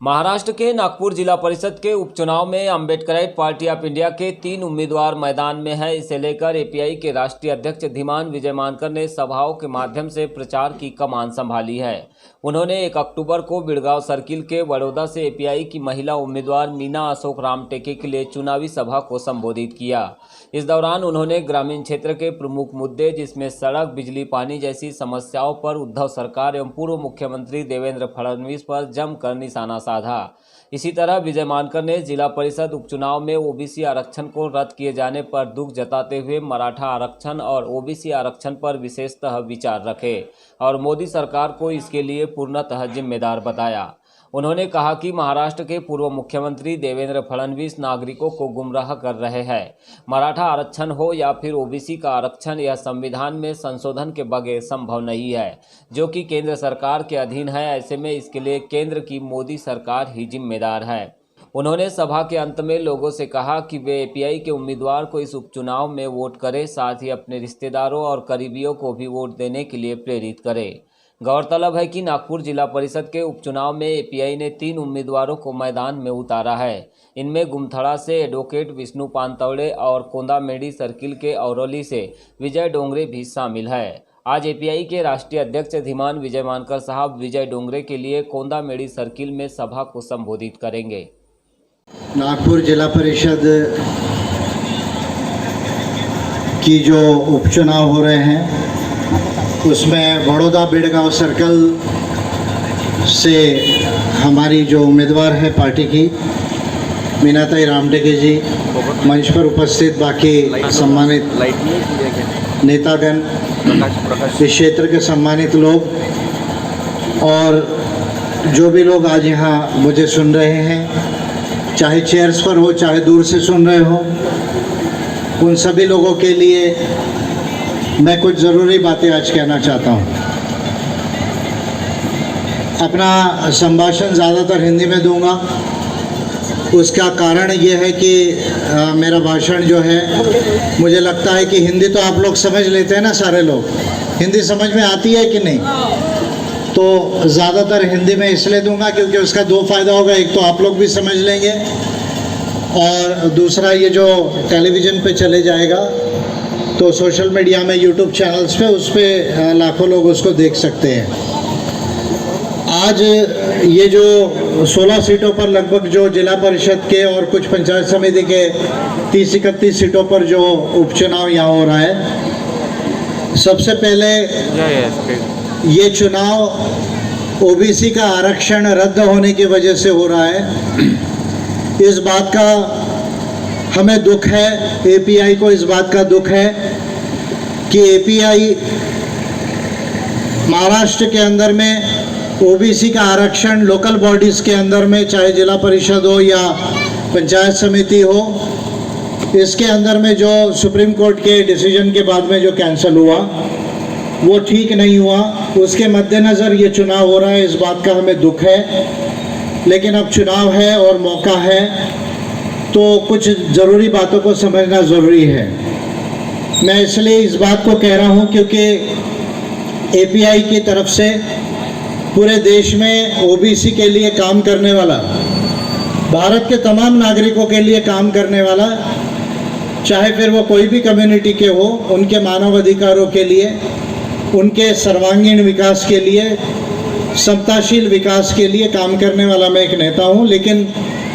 महाराष्ट्र के नागपुर जिला परिषद के उपचुनाव में अम्बेडकराइट पार्टी ऑफ इंडिया के 3 उम्मीदवार मैदान में है। इसे लेकर एपीआई के राष्ट्रीय अध्यक्ष धीमान विजय मानकर ने सभाओं के माध्यम से प्रचार की कमान संभाली है। उन्होंने 1 अक्टूबर को बिड़गांव सर्किल के बड़ौदा से एपीआई की महिला उम्मीदवार मीना अशोक रामटेके के लिए चुनावी सभा को संबोधित किया। इस दौरान उन्होंने ग्रामीण क्षेत्र के प्रमुख मुद्दे जिसमें सड़क, बिजली, पानी जैसी समस्याओं पर उद्धव सरकार एवं पूर्व मुख्यमंत्री देवेंद्र फडणवीस पर जमकर निशाना साधा। इसी तरह विजय मानकर ने जिला परिषद उपचुनाव में ओबीसी आरक्षण को रद्द किए जाने पर दुख जताते हुए मराठा आरक्षण और ओबीसी आरक्षण पर विशेषतः विचार रखे और मोदी सरकार को इसके लिए पूर्णतः जिम्मेदार बताया। उन्होंने कहा कि महाराष्ट्र के पूर्व मुख्यमंत्री देवेंद्र फडणवीस नागरिकों को गुमराह कर रहे हैं। मराठा आरक्षण हो या फिर ओबीसी का आरक्षण, यह संविधान में संशोधन के बगैर संभव नहीं है, जो कि केंद्र सरकार के अधीन है। ऐसे में इसके लिए केंद्र की मोदी सरकार ही जिम्मेदार है। उन्होंने सभा के अंत में लोगों से कहा कि वे एपीआई के उम्मीदवार को इस उपचुनाव में वोट करें, साथ ही अपने रिश्तेदारों और करीबियों को भी वोट देने के लिए प्रेरित करें। गौरतलब है कि नागपुर जिला परिषद के उपचुनाव में एपीआई ने 3 उम्मीदवारों को मैदान में उतारा है। इनमें गुमथड़ा से एडवोकेट विष्णु पानतवड़े और कोंदामेड़ी सर्किल के औरौली से विजय डोंगरे भी शामिल है। आज एपीआई के राष्ट्रीय अध्यक्ष धीमान विजय मानकर साहब विजय डोंगरे के लिए कोंदामेड़ी सर्किल में सभा को संबोधित करेंगे। नागपुर जिला परिषद की जो उपचुनाव हो रहे हैं उसमें बड़ौदा बिड़गांव सर्कल से हमारी जो उम्मीदवार है पार्टी की मीनाताई रामटेके जी, मंच पर उपस्थित बाकी सम्मानित नेतागण, इस क्षेत्र के सम्मानित लोग और जो भी लोग आज यहाँ मुझे सुन रहे हैं, चाहे चेयर्स पर हो चाहे दूर से सुन रहे हो, उन सभी लोगों के लिए मैं कुछ ज़रूरी बातें आज कहना चाहता हूँ। अपना संभाषण ज़्यादातर हिंदी में दूंगा। उसका कारण ये है कि मेरा भाषण जो है, मुझे लगता है कि हिंदी तो आप लोग समझ लेते हैं ना, सारे लोग हिंदी समझ में आती है कि नहीं, तो ज़्यादातर हिंदी में इसलिए दूंगा क्योंकि उसका 2 फ़ायदा होगा। एक तो आप लोग भी समझ लेंगे और दूसरा ये जो टेलीविज़न पे चले जाएगा तो सोशल मीडिया में यूट्यूब चैनल्स पे उस पर लाखों लोग उसको देख सकते हैं। आज ये जो 16 सीटों पर लगभग जो जिला परिषद के और कुछ पंचायत समिति के 30-31 सीटों पर जो उपचुनाव यहाँ हो रहा है, सबसे पहले ये चुनाव ओबीसी का आरक्षण रद्द होने की वजह से हो रहा है। इस बात का हमें दुख है, एपीआई को इस बात का दुख है कि एपीआई महाराष्ट्र के अंदर में ओबीसी का आरक्षण लोकल बॉडीज़ के अंदर में, चाहे जिला परिषद हो या पंचायत समिति हो, इसके अंदर में जो सुप्रीम कोर्ट के डिसीजन के बाद में जो कैंसिल हुआ वो ठीक नहीं हुआ। उसके मद्देनज़र ये चुनाव हो रहा है, इस बात का हमें दुख है। लेकिन अब चुनाव है और मौका है तो कुछ ज़रूरी बातों को समझना ज़रूरी है। मैं इसलिए इस बात को कह रहा हूँ क्योंकि एपीआई की तरफ से पूरे देश में ओबीसी के लिए काम करने वाला, भारत के तमाम नागरिकों के लिए काम करने वाला, चाहे फिर वो कोई भी कम्युनिटी के हो, उनके मानव अधिकारों के लिए, उनके सर्वांगीण विकास के लिए, समताशील विकास के लिए काम करने वाला मैं एक नेता हूँ। लेकिन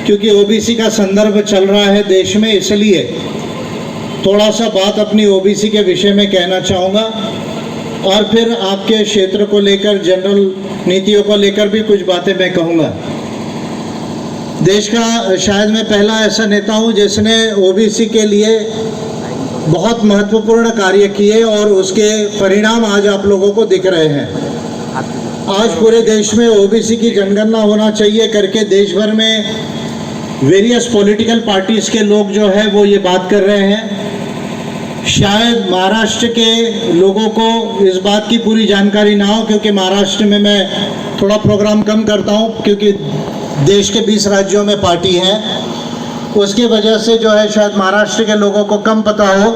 क्योंकि ओबीसी का संदर्भ चल रहा है देश में, इसलिए थोड़ा सा बात अपनी ओबीसी के विषय में कहना चाहूँगा और फिर आपके क्षेत्र को लेकर, जनरल नीतियों को लेकर भी कुछ बातें मैं कहूँगा। देश का शायद मैं पहला ऐसा नेता हूँ जिसने ओबीसी के लिए बहुत महत्वपूर्ण कार्य किए और उसके परिणाम आज आप लोगों को दिख रहे हैं। आज पूरे देश में ओबीसी की जनगणना होना चाहिए करके देश भर में वेरियस पॉलिटिकल पार्टीज़ के लोग जो है वो ये बात कर रहे हैं। शायद महाराष्ट्र के लोगों को इस बात की पूरी जानकारी ना हो, क्योंकि महाराष्ट्र में मैं थोड़ा प्रोग्राम कम करता हूँ क्योंकि देश के 20 राज्यों में पार्टी है, उसकी वजह से जो है शायद महाराष्ट्र के लोगों को कम पता हो।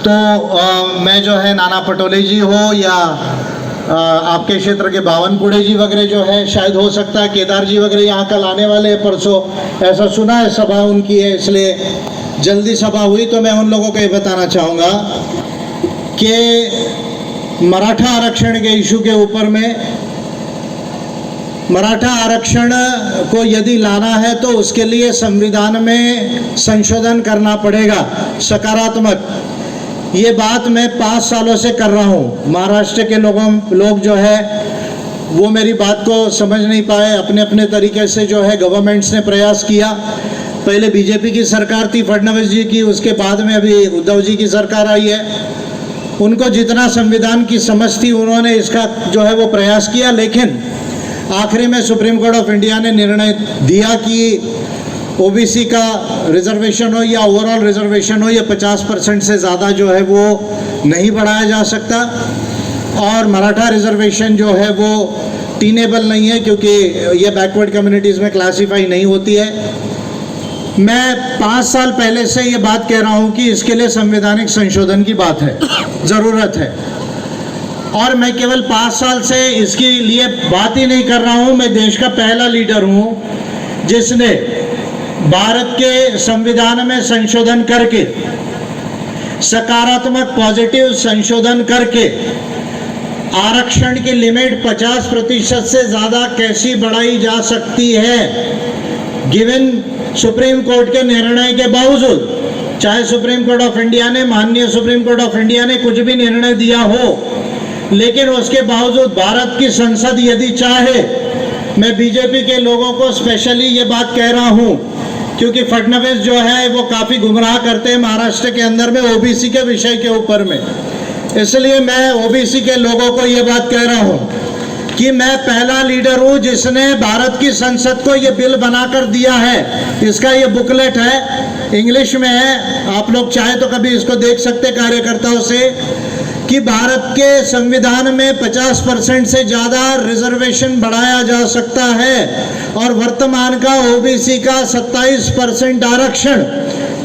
तो मैं जो है नाना पटोले जी हो या आपके क्षेत्र के बावनकुड़े जी वगैरह जो है, शायद हो सकता है केदार जी वगैरह यहाँ कल आने वाले हैं, परसों ऐसा सुना है सभा उनकी है, इसलिए जल्दी सभा हुई। तो मैं उन लोगों को ये बताना चाहूँगा कि मराठा आरक्षण के इशू के ऊपर में, मराठा आरक्षण को यदि लाना है तो उसके लिए संविधान में संशोधन करना पड़ेगा, सकारात्मक। ये बात मैं 5 सालों से कर रहा हूँ। महाराष्ट्र के लोग जो है वो मेरी बात को समझ नहीं पाए, अपने अपने तरीके से जो है गवर्नमेंट्स ने प्रयास किया। पहले बीजेपी की सरकार थी फडणवीस जी की, उसके बाद में अभी उद्धव जी की सरकार आई है। उनको जितना संविधान की समझ थी उन्होंने इसका जो है वो प्रयास किया, लेकिन आखिरी में सुप्रीम कोर्ट ऑफ इंडिया ने निर्णय दिया कि ओबीसी का रिजर्वेशन हो या ओवरऑल रिजर्वेशन हो, ये 50% से ज़्यादा जो है वो नहीं बढ़ाया जा सकता। और मराठा रिजर्वेशन जो है वो टीनेबल नहीं है, क्योंकि ये बैकवर्ड कम्युनिटीज़ में क्लासीफाई नहीं होती है। मैं 5 साल पहले से ये बात कह रहा हूँ कि इसके लिए संवैधानिक संशोधन की बात है, ज़रूरत है। और मैं केवल 5 साल से इसके लिए बात ही नहीं कर रहा हूँ, मैं देश का पहला लीडर हूँ जिसने भारत के संविधान में संशोधन करके, सकारात्मक पॉजिटिव संशोधन करके आरक्षण की लिमिट 50% से ज़्यादा कैसी बढ़ाई जा सकती है, गिवन सुप्रीम कोर्ट के निर्णय के बावजूद। चाहे सुप्रीम कोर्ट ऑफ इंडिया ने, माननीय सुप्रीम कोर्ट ऑफ इंडिया ने कुछ भी निर्णय दिया हो, लेकिन उसके बावजूद भारत की संसद यदि चाहे, मैं बीजेपी के लोगों को स्पेशली ये बात कह रहा हूँ क्योंकि फडणवीस जो है वो काफ़ी गुमराह करते हैं महाराष्ट्र के अंदर में ओबीसी के विषय के ऊपर में, इसलिए मैं ओबीसी के लोगों को ये बात कह रहा हूँ कि मैं पहला लीडर हूँ जिसने भारत की संसद को ये बिल बनाकर दिया है। इसका ये बुकलेट है, इंग्लिश में है, आप लोग चाहे तो कभी इसको देख सकते कार्यकर्ताओं से, कि भारत के संविधान में 50% से ज़्यादा रिजर्वेशन बढ़ाया जा सकता है और वर्तमान का ओबीसी का 27% आरक्षण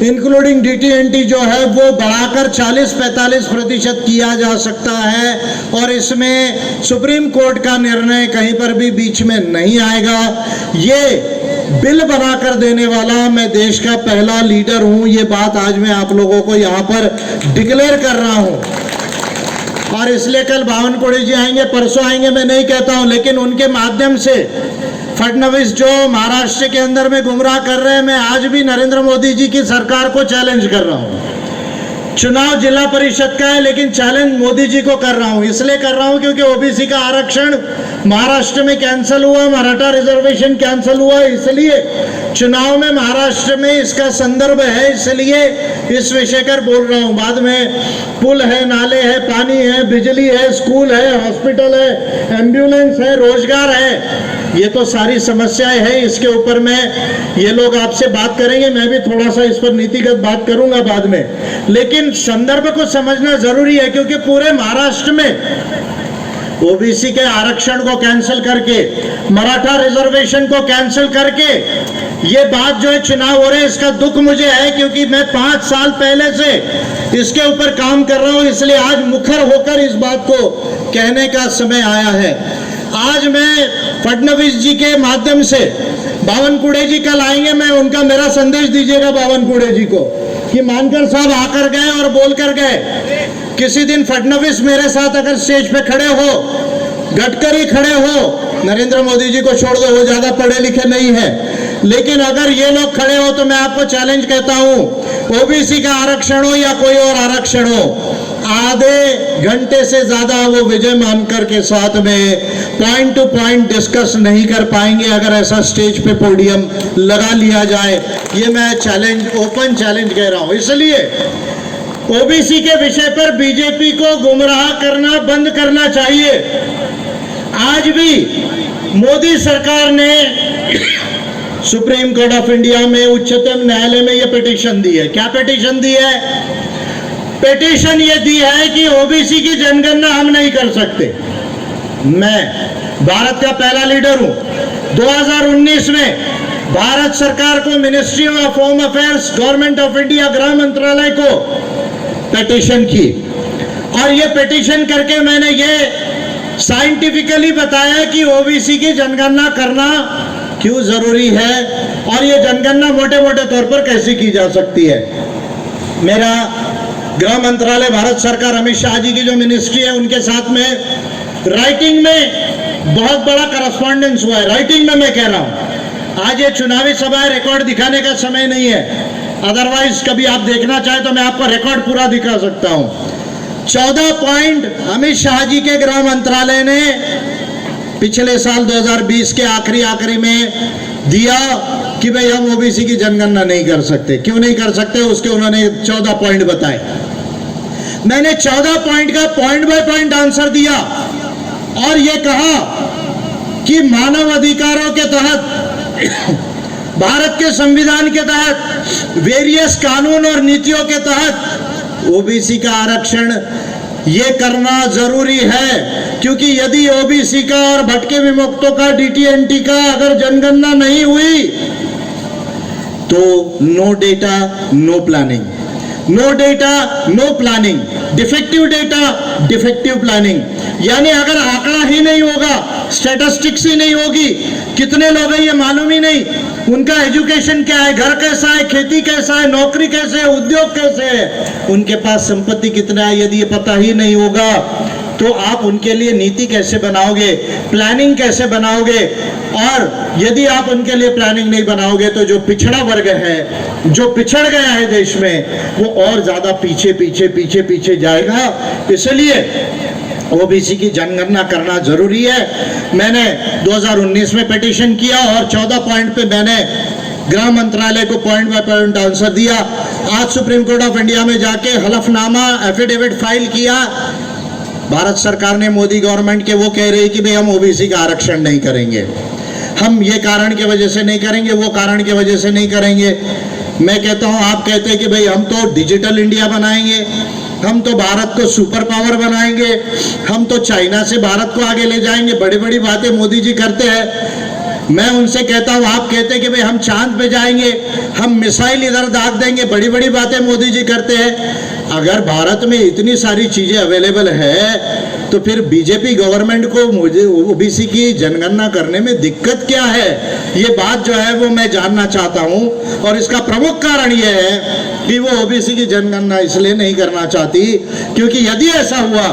इंक्लूडिंग डीटीएनटी जो है वो बढ़ाकर 40-45% किया जा सकता है। और इसमें सुप्रीम कोर्ट का निर्णय कहीं पर भी बीच में नहीं आएगा। ये बिल बनाकर देने वाला मैं देश का पहला लीडर हूँ, ये बात आज मैं आप लोगों को यहाँ पर डिक्लेयर कर रहा हूँ। और इसलिए कल बावनकुड़े जी आएंगे, परसों आएंगे, मैं नहीं कहता हूं, लेकिन उनके माध्यम से फडणवीस जो महाराष्ट्र के अंदर में गुमराह कर रहे हैं, मैं आज भी नरेंद्र मोदी जी की सरकार को चैलेंज कर रहा हूं। चुनाव जिला परिषद का है, लेकिन चैलेंज मोदी जी को कर रहा हूं। इसलिए कर रहा हूं क्योंकि ओबीसी का आरक्षण महाराष्ट्र में कैंसिल हुआ, मराठा रिजर्वेशन कैंसिल हुआ, इसलिए चुनाव में महाराष्ट्र में इसका संदर्भ है, इसलिए इस विषय पर बोल रहा हूं। बाद में पुल है, नाले है, पानी है, बिजली है, स्कूल है, हॉस्पिटल है, एम्बुलेंस है, रोजगार है, ये तो सारी समस्याएं हैं। इसके ऊपर में ये लोग आपसे बात करेंगे, मैं भी थोड़ा सा इस पर नीतिगत बात करूंगा बाद में, लेकिन संदर्भ को समझना जरूरी है क्योंकि पूरे महाराष्ट्र में ओबीसी के आरक्षण को कैंसिल करके, मराठा रिजर्वेशन को कैंसिल करके ये बात जो है चुनाव हो रहे हैं, इसका दुख मुझे है क्योंकि मैं 5 साल पहले से इसके ऊपर काम कर रहा हूं, इसलिए आज मुखर होकर इस बात को कहने का समय आया है। आज मैं फडणवीस जी के माध्यम से, बावनकुड़े जी कल आएंगे, मैं उनका मेरा संदेश दीजिएगा बावनकुड़े जी को कि मानकर साहब आकर गए और बोलकर गए। किसी दिन फडणवीस मेरे साथ अगर स्टेज पे खड़े हो, गडकरी खड़े हो, नरेंद्र मोदी जी को छोड़ दो, वो ज्यादा पढ़े लिखे नहीं है, लेकिन अगर ये लोग खड़े हो तो मैं आपको चैलेंज कहता हूं, ओबीसी का आरक्षण हो या कोई और आरक्षण हो, आधे घंटे से ज्यादा वो विजय मानकर के साथ में पॉइंट टू पॉइंट डिस्कस नहीं कर पाएंगे अगर ऐसा स्टेज पे पोडियम लगा लिया जाए। ये मैं चैलेंज, ओपन चैलेंज कह रहा हूं। इसलिए ओबीसी के विषय पर बीजेपी को गुमराह करना बंद करना चाहिए। आज भी मोदी सरकार ने सुप्रीम कोर्ट ऑफ इंडिया में, उच्चतम न्यायालय में यह पिटीशन दी है। क्या पिटीशन दी है? पिटीशन ये दी है कि ओबीसी की जनगणना हम नहीं कर सकते। मैं भारत का पहला लीडर हूं। 2019 में भारत सरकार को, ministry of home affairs, government of India, गृह मंत्रालय को पिटीशन की और ये पिटीशन करके मैंने ये साइंटिफिकली बताया कि ओबीसी की जनगणना करना क्यों जरूरी है और ये जनगणना मोटे मोटे तौर पर कैसे की जा सकती है। मेरा गृह मंत्रालय, भारत सरकार, अमित शाह जी की जो मिनिस्ट्री है, उनके साथ में राइटिंग में बहुत बड़ा करस्पॉन्डेंस हुआ है। राइटिंग में मैं कह रहा हूं, आज ये चुनावी सभा रिकॉर्ड दिखाने का समय नहीं है, अदरवाइज कभी आप देखना चाहे तो मैं आपको रिकॉर्ड पूरा दिखा सकता हूं। 14 पॉइंट अमित शाह जी के गृह मंत्रालय ने पिछले साल 2020 के आखिरी में दिया कि भाई हम ओबीसी की जनगणना नहीं कर सकते। क्यों नहीं कर सकते, उसके उन्होंने 14 पॉइंट बताए। मैंने 14 पॉइंट का पॉइंट बाय पॉइंट आंसर दिया और यह कहा कि मानव अधिकारों के तहत, भारत के संविधान के तहत, वेरियस कानून और नीतियों के तहत ओबीसी का आरक्षण ये करना जरूरी है। क्योंकि यदि ओबीसी का और भटके विमुक्तों का, डीटीएनटी का अगर जनगणना नहीं हुई तो no data no planning, no data no planning, defective data defective planning. यानी अगर आंकड़ा ही नहीं होगा, स्टैटिस्टिक्स ही नहीं होगी, कितने लोग हैं ये मालूम ही नहीं, उनका एजुकेशन क्या है, घर कैसा है, खेती कैसा है, नौकरी कैसे है, उद्योग कैसे है, उनके पास संपत्ति कितना है, यदि ये पता ही नहीं होगा तो आप उनके लिए नीति कैसे बनाओगे, प्लानिंग कैसे बनाओगे। और यदि आप उनके लिए प्लानिंग नहीं बनाओगे तो जो पिछड़ा वर्ग है, जो पिछड़ गया है देश में, वो और ज्यादा पीछे पीछे पीछे पीछे जाएगा। इसलिए ओबीसी की जनगणना करना जरूरी है। मैंने 2019 में पिटीशन किया और 14 पॉइंट पे मैंने गृह मंत्रालय को पॉइंट बाय पॉइंट आंसर दिया। आज सुप्रीम कोर्ट ऑफ इंडिया में जाके हलफनामा, एफिडेविट फाइल किया। भारत सरकार ने, मोदी गवर्नमेंट के, वो कह रही कि भाई हम ओबीसी का आरक्षण नहीं करेंगे, हम ये कारण की वजह से नहीं करेंगे, वो कारण की वजह से नहीं करेंगे। मैं कहता हूं, आप कहते हैं कि भाई हम तो डिजिटल इंडिया बनाएंगे, हम तो भारत को सुपर पावर बनाएंगे, हम तो चाइना से भारत को आगे ले जाएंगे, बड़ी बड़ी बातें मोदी जी करते हैं। मैं उनसे कहता हूं, आप कहते हैं कि भाई हम चांद पे जाएंगे, हम मिसाइल इधर दाग देंगे, बड़ी बड़ी बातें मोदी जी करते हैं। अगर भारत में इतनी सारी चीजें अवेलेबल है तो फिर बीजेपी गवर्नमेंट को ओबीसी की जनगणना करने में दिक्कत क्या है, ये बात जो है वो मैं जानना चाहता हूं। और इसका प्रमुख कारण ये है कि वो ओबीसी की जनगणना इसलिए नहीं करना चाहती क्योंकि यदि ऐसा हुआ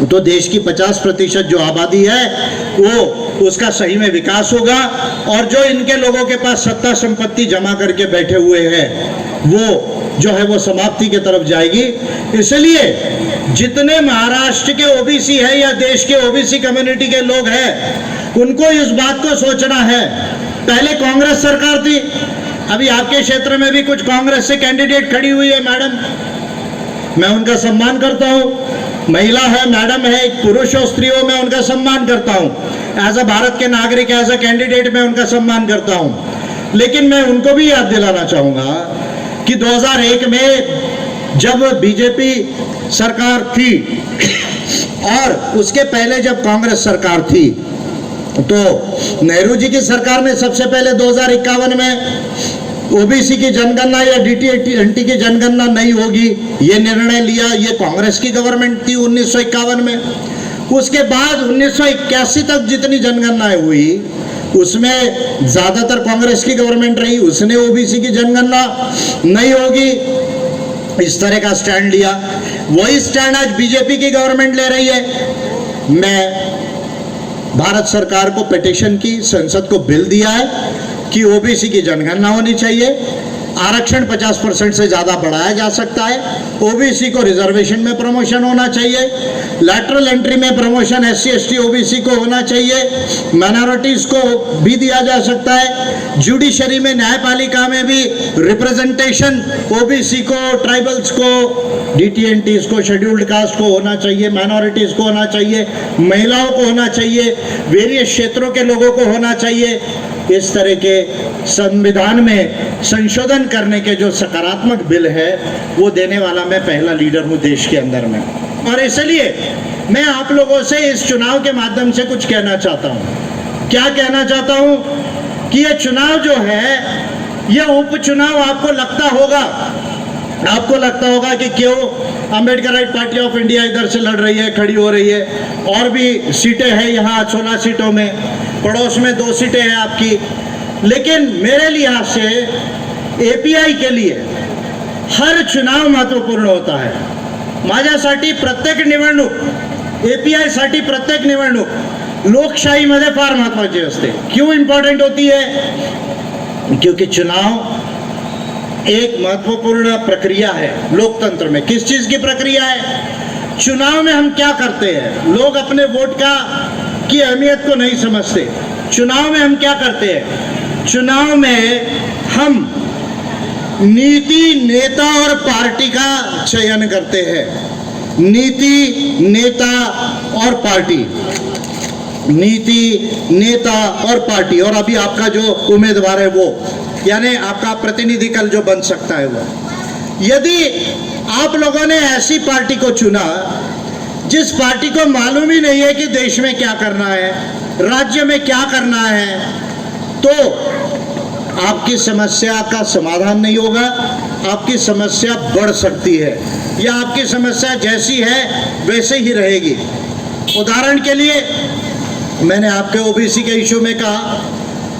तो देश की 50% जो आबादी है वो, उसका सही में विकास होगा और जो इनके लोगों के पास सत्ता संपत्ति जमा करके बैठे हुए हैं वो जो है वो समाप्ति की तरफ जाएगी। इसलिए जितने महाराष्ट्र के ओबीसी है या देश के ओबीसी कम्युनिटी के लोग हैं, उनको इस बात को सोचना है। पहले कांग्रेस सरकार थी, अभी आपके क्षेत्र में भी कुछ कांग्रेस से कैंडिडेट खड़ी हुई है मैडम, मैं उनका सम्मान करता हूं। महिला है, मैडम है, एक पुरुष और स्त्री हो, मैं उनका सम्मान करता हूं। एज अ भारत के नागरिक, एज अ कैंडिडेट मैं उनका सम्मान करता हूं। लेकिन मैं उनको भी याद दिलाना चाहूंगा कि 2001 में जब बीजेपी सरकार थी और उसके पहले जब कांग्रेस सरकार थी तो नेहरू जी की सरकार ने सबसे पहले 2051 में ओबीसी की जनगणना या डीटीएनटी की जनगणना नहीं होगी ये निर्णय लिया। ये कांग्रेस की गवर्नमेंट थी 1951 में। उसके बाद 1981 तक जितनी जनगणनाएं हुई उसमें ज्यादातर कांग्रेस की गवर्नमेंट रही, उसने ओबीसी की जनगणना नहीं होगी इस तरह का स्टैंड लिया। वही स्टैंड आज बीजेपी की गवर्नमेंट ले रही है। मैं भारत सरकार को पिटीशन की, संसद को बिल दिया है कि ओबीसी की जनगणना होनी चाहिए, आरक्षण 50% से ज्यादा बढ़ाया जा सकता है, ओबीसी को रिजर्वेशन में प्रमोशन होना चाहिए, लैटरल एंट्री में प्रमोशन एससी एसटी ओबीसी को होना चाहिए, माइनॉरिटीज को भी दिया जा सकता है, जुडिशरी में, न्यायपालिका में भी रिप्रेजेंटेशन ओबीसी को, ट्राइबल्स को, डीटीएनटीज को, शेड्यूल्ड कास्ट को होना चाहिए, माइनॉरिटीज को होना चाहिए, महिलाओं को होना चाहिए, वेरियस क्षेत्रों के लोगों को होना चाहिए। इस तरह के संविधान में संशोधन करने के जो सकारात्मक बिल है वो देने वाला मैं पहला लीडर हूं देश के अंदर में। और इसलिए मैं आप लोगों से इस चुनाव के माध्यम से कुछ कहना चाहता हूं। क्या कहना चाहता हूं कि ये चुनाव जो है, ये उपचुनाव आपको लगता होगा आपको लगता होगा कि क्यों अम्बेडकराइट पार्टी ऑफ इंडिया इधर से लड़ रही है, खड़ी हो रही है, और भी सीटें हैं यहाँ 16 सीटों में, पड़ोस में 2 सीटें हैं आपकी। लेकिन मेरे लिहाज से एपीआई के लिए हर चुनाव महत्वपूर्ण होता है। माझ्यासाठी प्रत्येक निवडणूक, एपीआयसाठी प्रत्येक निवडणूक लोकशाहीमध्ये फार महत्त्वाची असते। क्यों इम्पॉर्टेंट होती है? क्योंकि चुनाव एक महत्वपूर्ण प्रक्रिया है लोकतंत्र में। किस चीज की प्रक्रिया है? चुनाव में हम क्या करते हैं? लोग अपने वोट की अहमियत को नहीं समझते। चुनाव में हम क्या करते हैं? चुनाव में हम नीति, नेता और पार्टी का चयन करते हैं। नीति, नेता और पार्टी, नीति, नेता और पार्टी, और अभी आपका जो उम्मीदवार है वो, यानी आपका प्रतिनिधि कल जो बन सकता है वो। यदि आप लोगों ने ऐसी पार्टी को चुना जिस पार्टी को मालूम ही नहीं है कि देश में क्या करना है, राज्य में क्या करना है, तो आपकी समस्या का समाधान नहीं होगा, आपकी समस्या बढ़ सकती है, या आपकी समस्या जैसी है वैसे ही रहेगी। उदाहरण के लिए मैंने आपके ओबीसी के इशू में कहा,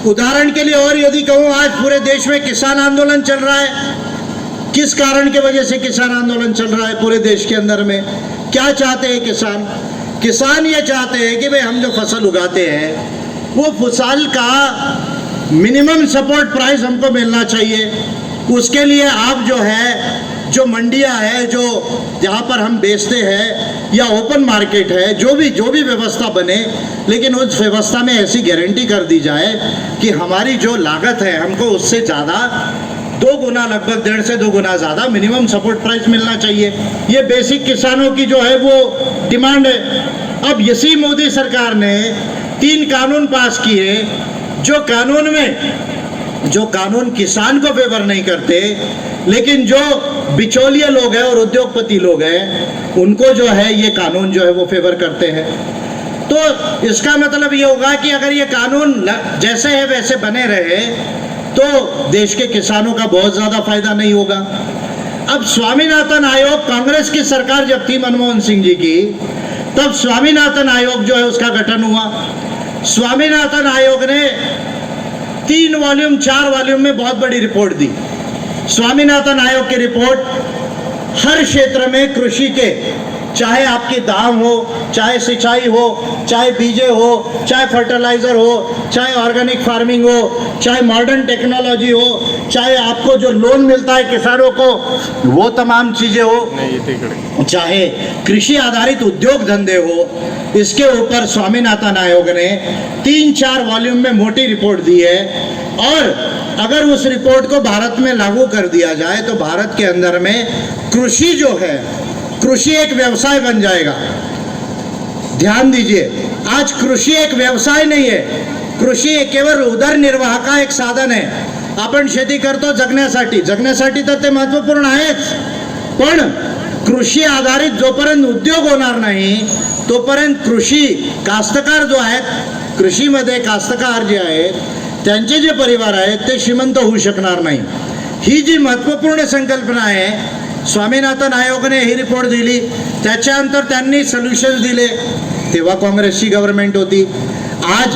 उदाहरण के लिए और यदि कहूँ, आज पूरे देश में किसान आंदोलन चल रहा है। किस कारण की वजह से किसान आंदोलन चल रहा है पूरे देश के अंदर में? क्या चाहते हैं किसान? किसान ये चाहते हैं कि भाई हम जो फसल उगाते हैं वो फसल का मिनिमम सपोर्ट प्राइस हमको मिलना चाहिए। उसके लिए आप जो है, जो मंडियां है, जो जहाँ पर हम बेचते हैं, या ओपन मार्केट है, जो भी व्यवस्था बने, लेकिन उस व्यवस्था में ऐसी गारंटी कर दी जाए कि हमारी जो लागत है हमको उससे ज़्यादा 2 गुना, लगभग 1.5 से 2 गुना ज़्यादा मिनिमम सपोर्ट प्राइस मिलना चाहिए। ये बेसिक किसानों की जो है वो डिमांड है। अब इसी मोदी सरकार ने 3 कानून पास किए, जो कानून किसान को फेवर नहीं करते, लेकिन जो बिचौलिए लोग हैं और उद्योगपति लोग हैं उनको जो है ये कानून जो है वो फेवर करते हैं। तो इसका मतलब ये होगा कि अगर ये कानून जैसे है वैसे बने रहे तो देश के किसानों का बहुत ज़्यादा फायदा नहीं होगा। अब स्वामीनाथन आयोग, कांग्रेस की सरकार जब थी मनमोहन सिंह जी की, तब स्वामीनाथन आयोग जो है उसका गठन हुआ। स्वामीनाथन आयोग ने 3 वॉल्यूम 4 वॉल्यूम में बहुत बड़ी रिपोर्ट दी। स्वामीनाथन आयोग की रिपोर्ट हर क्षेत्र में कृषि के, चाहे आपकी दाम हो, चाहे सिंचाई हो, चाहे बीजे हो, चाहे फर्टिलाइजर हो, चाहे ऑर्गेनिक फार्मिंग हो, चाहे मॉडर्न टेक्नोलॉजी हो, चाहे आपको जो लोन मिलता है किसानों को वो तमाम चीज़ें हो, चाहे कृषि आधारित उद्योग धंधे हो, इसके ऊपर स्वामीनाथन आयोग ने 3-4 वॉल्यूम में मोटी रिपोर्ट दी है। और अगर उस रिपोर्ट को भारत में लागू कर दिया जाए तो भारत के अंदर में कृषि जो है, कृषि एक व्यवसाय बन जाएगा। ध्यान दीजिए, आज कृषि एक व्यवसाय नहीं है, कृषि केवळ उदरनिर्वाह का एक साधन आहे। आपण शेती करतो जगण्यासाठी तर ते महत्त्वपूर्ण आहेच, पण कृषी आधारित जोपर्यंत उद्योग होणार नाही तोपर्यंत कृषी कास्तकार जो आहेत, कृषीमध्ये कास्तकार जे आहेत त्यांचे जे परिवार आहेत ते श्रीमंत होऊ शकणार नाही। ही जी महत्त्वपूर्ण संकल्पना आहे, स्वामीनाथन आयोगाने ही रिपोर्ट दिली, त्याच्यानंतर त्यांनी सोल्युशन्स दिले, तेव्हा काँग्रेसची गव्हर्नमेंट होती। आज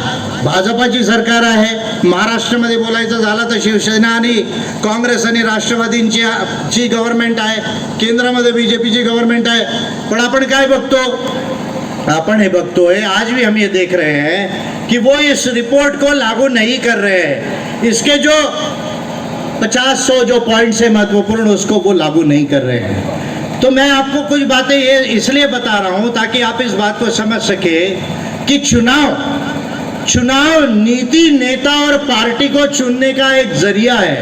भाजपाची सरकार आहे। महाराष्ट्रामध्ये बोलायचं झालं तर शिवसेना आणि काँग्रेस आणि राष्ट्रवादींची गव्हर्नमेंट आहे, केंद्रामध्ये बीजेपीची गव्हर्नमेंट आहे। पण आपण काय बघतो, अपन ये बघतोय, आज भी हम ये देख रहे हैं कि वो इस रिपोर्ट को लागू नहीं कर रहे हैं। इसके जो 50-100 जो पॉइंट्स है महत्वपूर्ण, उसको वो लागू नहीं कर रहे हैं। तो मैं आपको कुछ बातें ये इसलिए बता रहा हूँ ताकि आप इस बात को समझ सके कि चुनाव नीति, नेता और पार्टी को चुनने का एक जरिया है,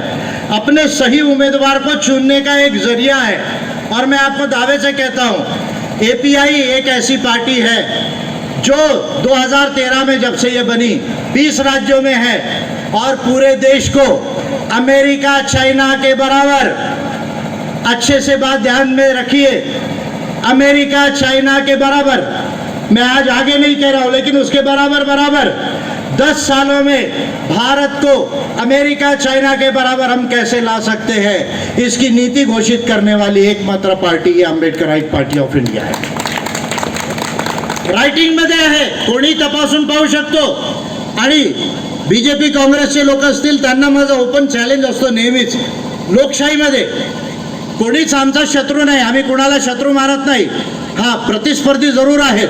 अपने सही उम्मीदवार को चुनने का एक जरिया है। और मैं आपको दावे से कहता हूँ, एपीआई एक ऐसी पार्टी है जो 2013 में जब से ये बनी 20 राज्यों में है और पूरे देश को अमेरिका, चाइना के बराबर, अच्छे से बात ध्यान में रखिए, अमेरिका, चाइना के बराबर, मैं आज आगे नहीं कह रहा हूँ लेकिन उसके बराबर 10 सालों में भारत को अमेरिका चाइना के बराबर हम कैसे ला सकते हैं, इसकी नीति घोषित करने वाली एकमात्र पार्टी ही आंबेडकराईट पार्टी ऑफ इंडिया आहे. रायटिंग मध्ये आहे, कोणी तपासून पाहू शकतो. आणि बीजेपी काँग्रेसचे लोक असतील त्यांना माझा ओपन चॅलेंज असतो नेहमीच. लोकशाहीमध्ये कोणीच आमचा शत्रू नाही, आम्ही कोणाला शत्रू मानत नाही. हा, प्रतिस्पर्धी जरूर आहेत,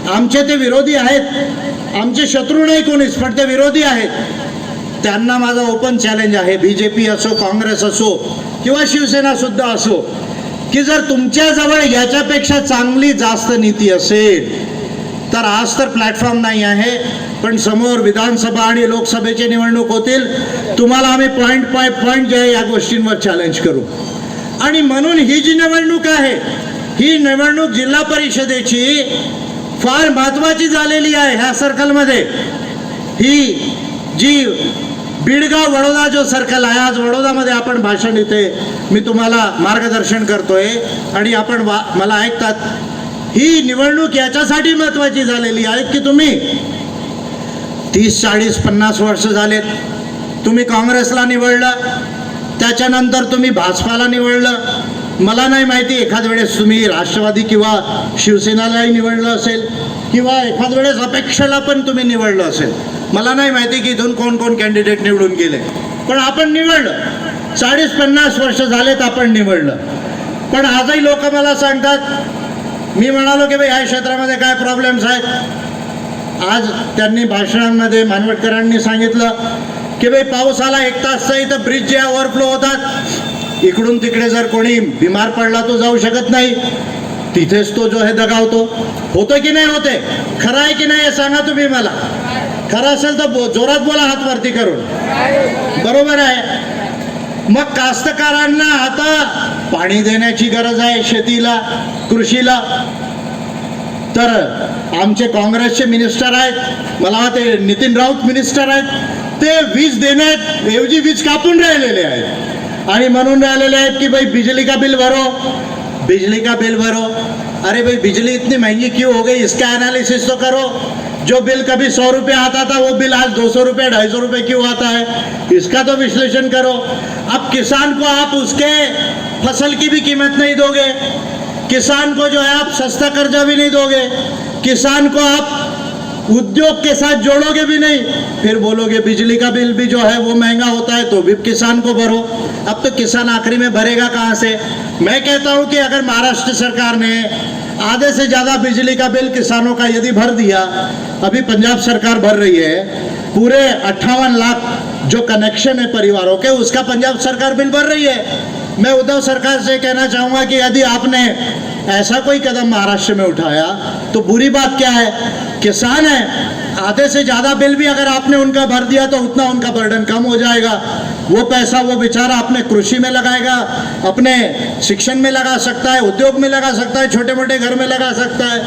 आमचे ते विरोधी आहेत. आमचे शत्रू नाही कोणीच, पण ते विरोधी आहेत. त्यांना माझा ओपन चॅलेंज आहे, बीजेपी असो, काँग्रेस असो किंवा शिवसेना सुद्धा असो, की जर तुमच्याजवळ याच्यापेक्षा चांगली जास्त नीती असेल तर आज तर प्लॅटफॉर्म नाही आहे, पण समोर विधानसभा आणि लोकसभेची निवडणूक होतील, तुम्हाला आम्ही पॉईंट बाय पॉईंट जे आहे या गोष्टींवर चॅलेंज करू. आणि म्हणून ही जी निवडणूक आहे, ही निवडणूक जिल्हा परिषदेची फार महत्त्वाची झालेली आहे. ह्या सर्कलमध्ये ही जी बीडगाव वडोदा जो सर्कल आहे, आज वडोदामध्ये आपण भाषण इथे मी तुम्हाला मार्गदर्शन करतोय आणि आपण मला ऐकतात. ही निवडणूक याच्यासाठी महत्त्वाची झालेली आहे की तुम्ही 30, 40, 50 वर्ष झालेत, तुम्ही काँग्रेसला निवडलं, त्याच्यानंतर तुम्ही भाजपाला निवडलं. मला नाही माहिती, एखाद वेळेस तुम्ही राष्ट्रवादी किंवा शिवसेनालाही निवडलं असेल किंवा एखाद वेळेस अपेक्षेला पण तुम्ही निवडलं असेल. मला नाही माहिती की इथून कोण कोण कॅन्डिडेट निवडून गेले, पण आपण निवडलं. 40-50 वर्ष झालेत आपण निवडलं. पण आजही लोक मला सांगतात, मी म्हणालो की भाई ह्या क्षेत्रामध्ये काय प्रॉब्लेम्स आहेत. आज त्यांनी भाषणांमध्ये मानवटकरांनी सांगितलं की भाई पाऊस आला 1 तास तर ब्रिज जे ओव्हरफ्लो होतात, इकडून तिकडे जर कोणी बिमार पडला तो जाऊ शकत नाही, तिथेच तो जो आहे दगावतो. होतं की नाही होते? खरं आहे की नाही हे सांगा तुम्ही मला. खरं असेल तर जोरात बोला, हात वरती करून. बरोबर आहे. मग कास्तकारांना आता पाणी देण्याची गरज आहे, शेतीला, कृषीला. तर आमचे काँग्रेसचे मिनिस्टर आहेत, मला ते नितीन राऊत मिनिस्टर आहेत, ते वीज देण्याऐवजी वीज कापून राहिलेले आहेत आणि म्हणून राहिलेले आहेत की भाई बिजली का बिल भरो, बिजली का बिल भरो. अरे भाई बिजली इतनी महंगी क्यों हो गई, इसका एनालिसिस तो करो. जो बिल कभी 100 रुपये आता था वो बिल आज 200 रुपये 250 रुपये क्यों आता है, इसका तो विश्लेषण करो. अब किसान को आप उसके फसल की भी कीमत नहीं दोगे, किसान को जो है आप सस्ता कर्जा भी नहीं दोगे, किसान को आप उद्योग के साथ जोड़ोगे भी नहीं, फिर बोलोगे बिजली का बिल भी जो है वो महंगा होता है तो भी किसान को भरो. अब तो किसान आखिरी में भरेगा कहाँ से? मैं कहता हूँ कि अगर महाराष्ट्र सरकार ने आधे से ज़्यादा बिजली का बिल किसानों का यदि भर दिया, अभी पंजाब सरकार भर रही है, पूरे 58 लाख जो कनेक्शन है परिवारों के, उसका पंजाब सरकार बिल भर रही है. मैं उद्धव सरकार से कहना चाहूँगा कि यदि आपने ऐसा कोई कदम महाराष्ट्र में उठाया तो बुरी बात क्या है, किसान है, आधे से ज़्यादा बिल भी अगर आपने उनका भर दिया तो उतना उनका बर्डन कम हो जाएगा. वो पैसा वो बेचारा अपने कृषि में लगाएगा, अपने शिक्षण में लगा सकता है, उद्योग में लगा सकता है, छोटे मोटे घर में लगा सकता है.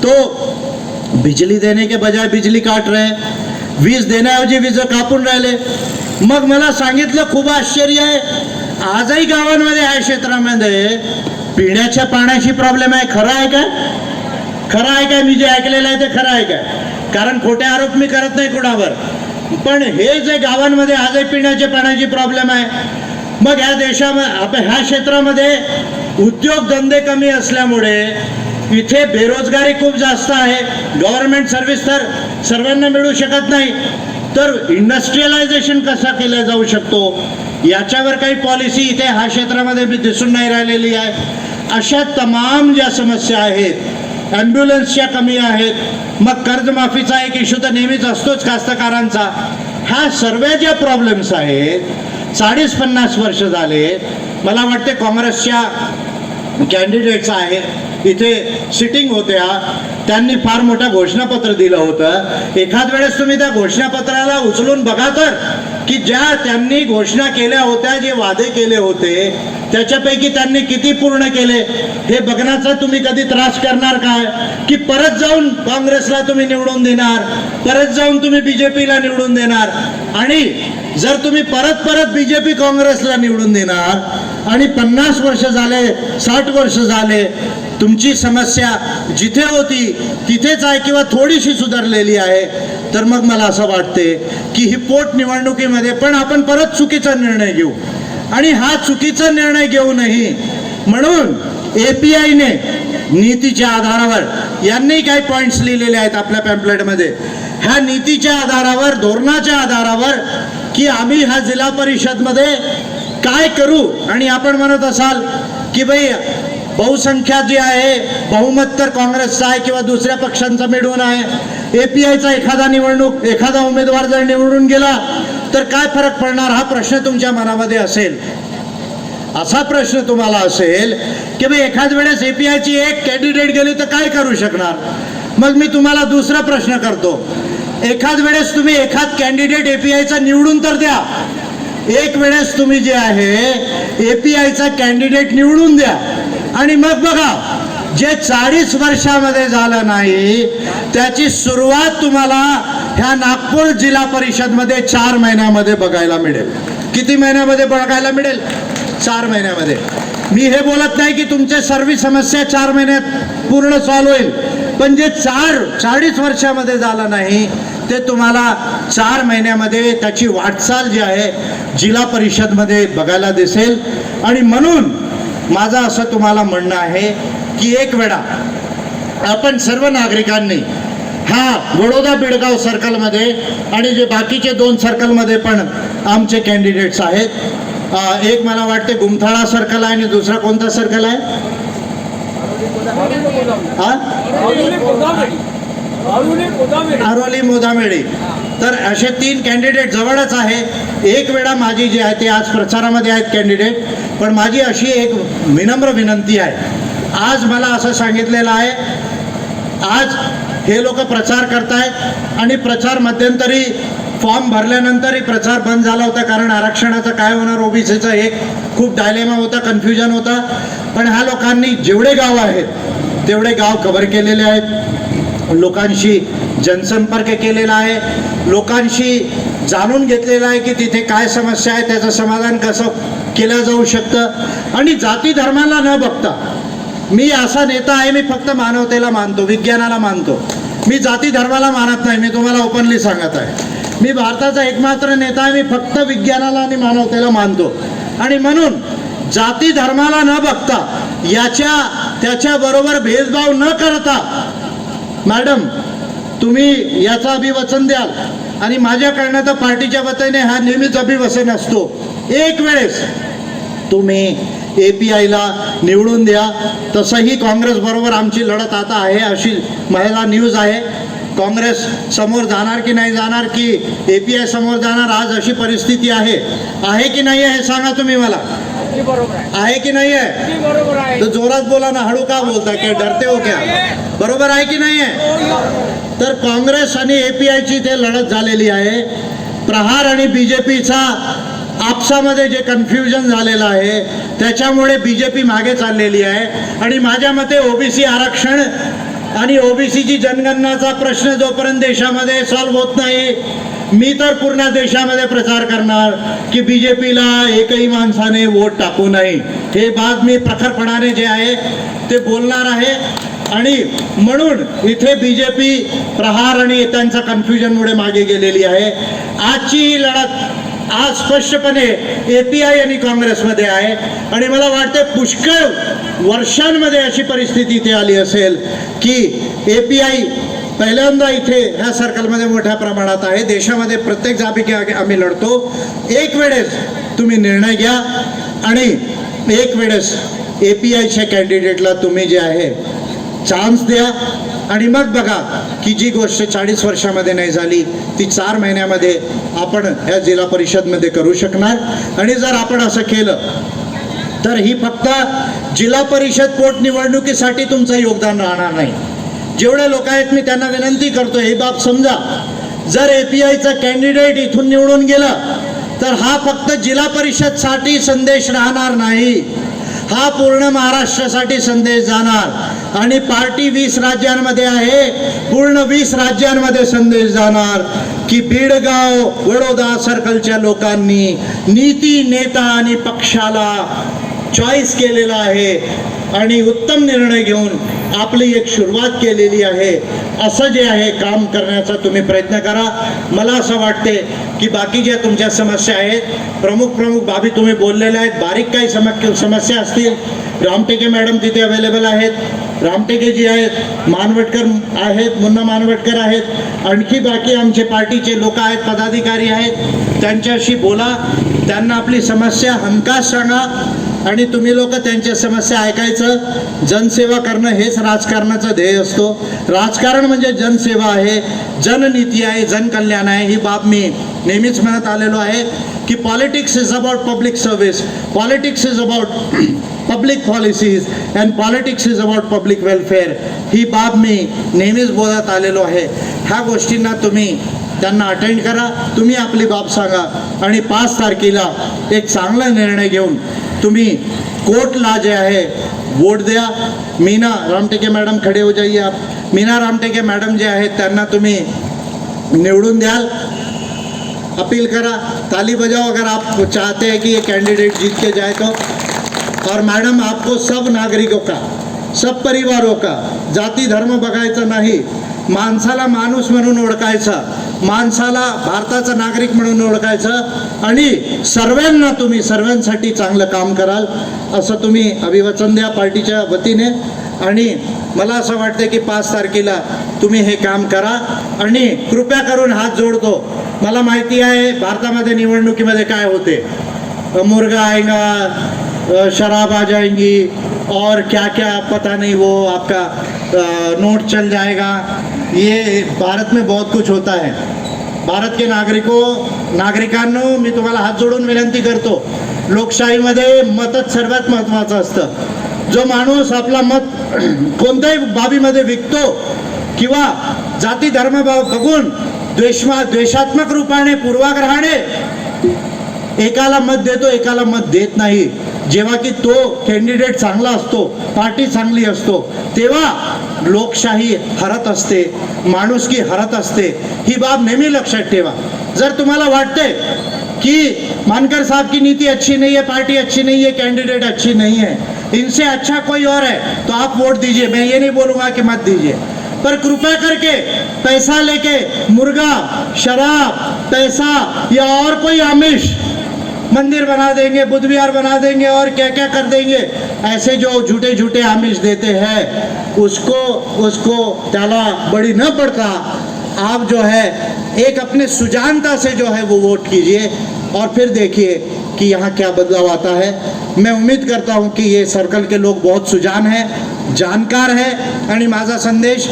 तो बिजली देने के बजाय बिजली काट रहे, वीज देण्याऐवजी वीज कापून राहिले. मग मला सांगितलं, खूप आश्चर्य आहे, आजही गावांमध्ये या क्षेत्रामध्ये पिण्याच्या पाण्याची प्रॉब्लेम आहे. खरं आहे का? खरं आहे काय? मी जे ऐकलेलं आहे ते खरं आहे काय? कारण खोटे आरोप मी करत नाही कोणावर, पण हे जे गावांमध्ये आजही पिण्याच्या पाण्याची प्रॉब्लेम आहे. मग ह्या देशामध्ये ह्या क्षेत्रामध्ये उद्योगधंदे कमी असल्यामुळे इथे बेरोजगारी खूप जास्त आहे. गव्हर्नमेंट सर्व्हिस तर सर्वांना मिळू शकत नाही. तर इंडस्ट्रियलायझेशन कसा केलं जाऊ शकतो याच्यावर काही पॉलिसी इथे ह्या क्षेत्रामध्ये दिसून नाही राहिलेली आहे. अशा तमाम ज्या समस्या आहेत, ॲम्ब्युलन्सच्या कमी आहेत, मग कर्जमाफीचा एक इश्यू तर नेहमीच असतोच कास्तकारांचा. ह्या सर्व ज्या प्रॉब्लेम्स आहेत, 40-50 वर्ष झाले. मला वाटते काँग्रेसच्या कॅन्डिडेट्स आहेत इथे सिटिंग होत्या, त्यांनी फार मोठं घोषणापत्र दिलं होतं. एखाद वेळेस तुम्ही त्या घोषणापत्राला उचलून बघा तर की ज्या त्यांनी घोषणा केल्या होत्या, जे वादे केले होते त्याच्यापैकी त्यांनी किती पूर्ण केले हे बघण्याचा तुम्ही कधी त्रास करणार काय? की परत जाऊन काँग्रेसला तुम्ही निवडून देणार, परत जाऊन तुम्ही बीजेपीला निवडून देणार, आणि जर तुम्ही परत परत बीजेपी काँग्रेसला निवडून देणार आणि 50 वर्ष झाले, 60 वर्ष झाले, तुमची समस्या जिथे होती तिथेच आहे किंवा थोडीशी सुधारलेली आहे, तर मग मला असं वाटते की ही पोटनिवडणुकीमध्ये पण आपण परत चुकीचा निर्णय घेऊ, आणि हा चुकीचा निर्णय घेऊ नये म्हणून APIने नीतीच्या आधारावर, यांनी काही पॉइंट्स लिहिलेले आहेत आपल्या पॅम्पलेटमध्ये, ह्या नीतीच्या आधारावर, धोरणाच्या आधारावर की आम्ही ह्या जिल्हा परिषदमध्ये काय करू, आणि आपण म्हणत असाल की भाई बहुसंख्या जी आहे, बहुमत तर काँग्रेसचा आहे किंवा दुसऱ्या पक्षांचा मिळून आहे, APIचा एखादा उमेदवार जर निवडून गेला तर काय फरक पडणार, हा प्रश्न तुमच्या मनामध्ये असेल. असा प्रश्न तुम्हाला असेल की भाई एखाद वेळेस APIची एक कॅन्डिडेट गेली तर काय करू शकणार. मग मी तुम्हाला दुसरा प्रश्न करतो, एखाद वेळेस तुम्ही एखाद कॅन्डिडेट APIचा निवडून तर द्या, एक वेळेस तुम्ही जे आहे APIचा कॅन्डिडेट निवडून द्या, आणि मग बघा जे 40 वर्षामध्ये झालं नाही त्याची सुरुवात तुम्हाला ह्या नागपूर जिल्हा परिषदमध्ये 4 महिन्यामध्ये बघायला मिळेल. किती महिन्यामध्ये बघायला मिळेल? 4 महिन्यामध्ये. मी हे बोलत नाही की तुमचे सर्व समस्या 4 महिन्यात पूर्ण सॉल्व्ह होईल, पण जे 40 वर्षामध्ये झालं नाही ते तुम्हाला 4 महिन्यामध्ये त्याची वाटचाल जी आहे जिल्हा परिषदमध्ये बघायला दिसेल. आणि म्हणून माझं असं तुम्हाला म्हणणं आहे की एक वेळा आपण सर्व नागरिकांनी ह्या वडोदा बिडगाव सर्कलमध्ये आणि जे बाकीचे 2 सर्कलमध्ये पण आमचे कॅन्डिडेट्स आहेत, एक मला वाटते गुमथाळा सर्कल आहे आणि दुसरा कोणता सर्कल आहे? आरोली मोदामेडी. तर असे 3 कॅन्डिडेट जवळच आहे. एक वेळा माझी जी आहे ते आज प्रचारामध्ये आहेत कॅन्डिडेट, पण माझी अशी एक विनम्र विनंती आहे. आज मला असं सांगितलेलं आहे, आज हे लोक प्रचार करतायत आणि प्रचार मध्यंतरी फॉर्म भरल्यानंतरही प्रचार बंद झाला होता, कारण आरक्षणाचं काय होणार, OBCचा एक खूप डायलेमा होता, कन्फ्युजन होता. पण ह्या लोकांनी जेवढे गाव आहेत तेवढे गाव कव्हर केलेले आहेत, लोकांशी जनसंपर्क केलेला आहे, लोकांशी जाणून घेतलेलं आहे की तिथे काय समस्या आहे, त्याचं समाधान कसं केलं जाऊ शकतं. आणि जाती धर्माला न बघता, मी असा नेता आहे, मी फक्त मानवतेला मानतो, विज्ञानाला मानतो, मी जाती धर्माला मानत नाही. मी तुम्हाला ओपनली सांगत आहे, मी भारताचा एकमात्र नेता आहे, मी फक्त विज्ञानाला आणि मानवतेला मानतो. आणि म्हणून जाती धर्माला न बघता, त्याच्याबरोबर भेदभाव न करता, मॅडम तुम्ही याचं अभिवचन द्याल, आणि माझ्याकडनं तर पार्टीच्या वतीने हा नेहमीच अभिवचन असतो, एक वेळेस तुम्ही APIला निवडून द्या. तसंही काँग्रेस बरोबर आमची लढत आता आहे, अशी मला न्यूज आहे. काँग्रेस समोर जाणार की नाही जाणार, की API समोर जाणार, आज अशी परिस्थिती आहे की नाही आहे, हे सांगा तुम्ही मला. आहे की नाही आहे? तर जोरात बोला ना, हळू का बोलता, क्या डरते हो क्या? बरोबर आहे की नाही आहे? तर काँग्रेस आणि APIची ते लढत झालेली आहे. प्रहार आणि BJPचा आपसामध्ये जे कन्फ्युजन झालेलं आहे त्याच्यामुळे BJP मागे चाललेली आहे. आणि माझ्या मते OBC आरक्षण आणि OBCची जनगणनाचा प्रश्न जोपर्यंत देशामध्ये सॉल्व्ह होत नाही, मी तर पूर्ण देशामध्ये प्रचार करणार की BJPला एकही माणसाने वोट टाकू नये. हे बात मी प्रखरपणाने जे आहे ते बोलणार आहे. आणि म्हणून इथे BJP प्रहार आणि त्यांच्या कन्फ्युजनमुळे मागे गेलेली आहे. आजची ही लढत आज स्पष्टपणे API आणि काँग्रेसमध्ये आहे. आणि मला वाटते पुष्कळ वर्षांमध्ये अशी परिस्थिती इथे आली असेल की API पहिल्यांदा इथे ह्या सर्कलमध्ये मोठ्या प्रमाणात आहे. देशामध्ये प्रत्येक जागी आम्ही लढतो. एक वेळेस तुम्ही निर्णय घ्या आणि एक वेळेस APIच्या कॅन्डिडेटला तुम्ही जे आहे चान्स द्या, आणि मग बघा की जी गोष्ट 40 वर्षामध्ये नाही झाली ती 4 महिन्यामध्ये आपण ह्या जिल्हा परिषदमध्ये करू शकणार. आणि जर आपण असं केलं तर ही फक्त जिल्हा परिषद पोटनिवडणुकीसाठी तुमचं योगदान राहणार नाही. जेवढे लोक आहेत मी त्यांना विनंती करतो, ही बाब समजा, जर APIचा कॅन्डिडेट इथून निवडून गेला तर हा फक्त जिल्हा परिषदसाठी संदेश राहणार नाही, हा पूर्ण महाराष्ट्रासाठी संदेश जाणार आणि पार्टी 20 राज्यांमध्ये आहे, पूर्ण 20 राज्यांमध्ये संदेश जाणार की बीडगाव वडोदा सर्कलच्या लोकांनी नीती, नेता आणि पक्षाला चॉईस केलेला आहे आणि उत्तम निर्णय घेऊन आपली एक सुरुवात केलेली आहे. असं जे आहे काम करण्याचा तुम्ही प्रयत्न करा. मला असं वाटते की बाकी ज्या तुमच्या समस्या आहेत, प्रमुख बाबी तुम्ही बोललेल्या आहेत. बारीक काही समस्या असतील, रामटेके मॅडम तिथे अवेलेबल आहेत, रामटेकेजी आहेत, मानवटकर आहेत, मुन्ना मानवटकर आहेत, आणखी बाकी आमचे पार्टीचे लोक आहेत, पदाधिकारी आहेत, त्यांच्याशी बोला, त्यांना आपली समस्या हमखास सांगा आणि तुम्ही लोक त्यांच्या समस्या ऐकायचं. जनसेवा करणं हेच राजकारणाचं ध्येय असतो. राजकारण म्हणजे जनसेवा आहे, जननीती आहे, जनकल्याण आहे. ही बाब मी नेहमीच म्हणत आलेलो आहे की politics is about public service, politics is about public policies and politics is about public welfare. ही बाब मी नेहमीच बोलत आलेलो आहे. ह्या गोष्टींना तुम्ही त्यांना अटेंड करा, तुम्ही आपली बाब सांगा आणि 5 तारखेला एक चांगला निर्णय घेऊन तुम्ही कोर्टला जे आहे वोट द्या. मीना रामटेके मैडम खड़े हो जाइए आप. मीना रामटेके मैडम जे आहेत त्यांना तुम्ही निवडून द्याल. अपील करा, ताली बजाओ अगर आप चाहते हैं कि ये कैंडिडेट जीत के जाए तो. और मैडम आपको सब नागरिकों का, सब परिवारों का जाती धर्म बघायचं नाही, माणसाला माणूस म्हणून ओळखायचा, माणसाला भारताचा नागरिक म्हणून ओळखायचं आणि सर्वांना तुम्ही सर्वांसाठी चांगलं काम कराल असं तुम्ही अभिवचन द्या पार्टीच्या वतीने. आणि मला असं वाटतं की 5 तारखेला तुम्ही हे काम करा आणि कृपया करून हात जोडतो. मला माहिती आहे भारतामध्ये निवडणुकीमध्ये काय होते, मुर्गा आएगा, शराब आ जाएंगी और क्या क्या पता नहीं, वो आपका नोट चल जाएगा. ये भारत में बहुत कुछ होता है. भारत के नागरिकांनो, मी तुम्हाला हात जोडून विनंती करतो, लोकशाहीमध्ये मतच सर्वात महत्त्वाचं असतं. जो माणूस आपला मत कोणत्याही बाबीमध्ये विकतो किंवा जाती धर्म बघून द्वेषात्मक रूपाने पूर्वाग्रहाने एकाला मत देतो, एकाला मत देत नाही. जेव्हा की तो कॅन्डिडेट चांगला असतो, पार्टी चांगली असतो, तेव्हा लोकशाही हरत असते, माणुसकी हरत असते. ही बाब नेहमी लक्षात ठेवा. जर तुम्हाला वाटते कि मानकर साहब की नीति अच्छी नहीं है, पार्टी अच्छी नहीं है, कैंडिडेट अच्छी नहीं है, इनसे अच्छा कोई और है, तो आप वोट दीजिए. मैं ये नहीं बोलूँगा कि मत दीजिए, पर कृपया करके पैसा लेके मुर्गा, शराब, पैसा या और कोई आमिष मंदिर बना देंगे, बुद्ध विहार बना देंगे और क्या क्या कर देंगे, ऐसे जो झूठे आमिष देते हैं उसको त्याला बड़ी न पड़ता आप जो है एक अपने सुजानता से जो है वो वोट कीजिए और फिर देखिए कि यहाँ क्या बदलाव आता है. मैं उम्मीद करता हूँ कि ये सर्कल के लोग बहुत सुजान हैं, जानकार है आणि माझा संदेश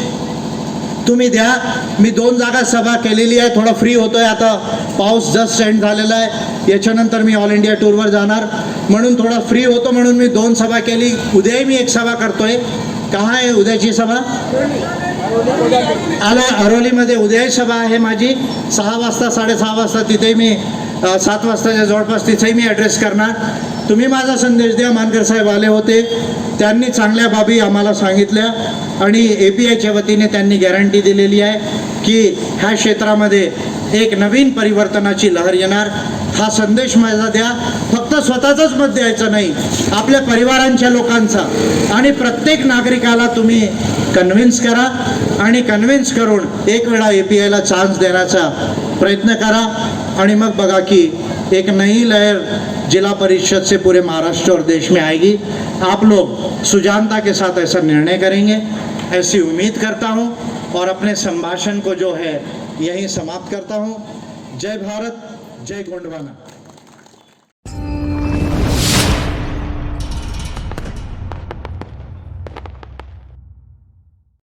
तुम्ही द्या. मी 2 जागा सभा केलेली आहे, थोडा फ्री होतोय आता, पाऊस जस्ट एंड झालेला आहे, याच्यानंतर मी ऑल इंडिया टूरवर जाणार म्हणून थोडा फ्री होतो म्हणून मी 2 सभा केली. उद्याही मी एक सभा करतोय. कहाँ आहे उद्याची सभा? अरोलीमध्ये उद्याही सभा आहे माझी 6 वाजता 6:30 वाजता. तिथे मी 7 वाजताच्या जवळपास तिथेही मी ॲड्रेस करणार. तुम्ही माझा संदेश द्या. मानकर साहेब आले होते, त्यांनी चांगल्या बाबी आम्हाला सांगितल्या आणि APIच्या वतीने त्यांनी गॅरंटी दिलेली आहे की ह्या क्षेत्रामध्ये एक नवीन परिवर्तनाची लहर येणार. हा संदेश माझा द्या. फक्त स्वतःचंच मत द्यायचं नाही, आपल्या परिवारांच्या लोकांचा आणि प्रत्येक नागरिकाला तुम्ही कन्व्हिन्स करा आणि कन्व्हिन्स करून एक वेळा APIला चान्स देण्याचा प्रयत्न करा आणि मग बघा की एक नई लहर जिला परिषद से पूरे महाराष्ट्र और देश में आएगी. आप लोग सुजानता के साथ ऐसा निर्णय करेंगे, ऐसी उम्मीद करता हूँ और अपने संभाषण को जो है यहीं समाप्त करता हूँ. जय भारत, जय गोंडवाना.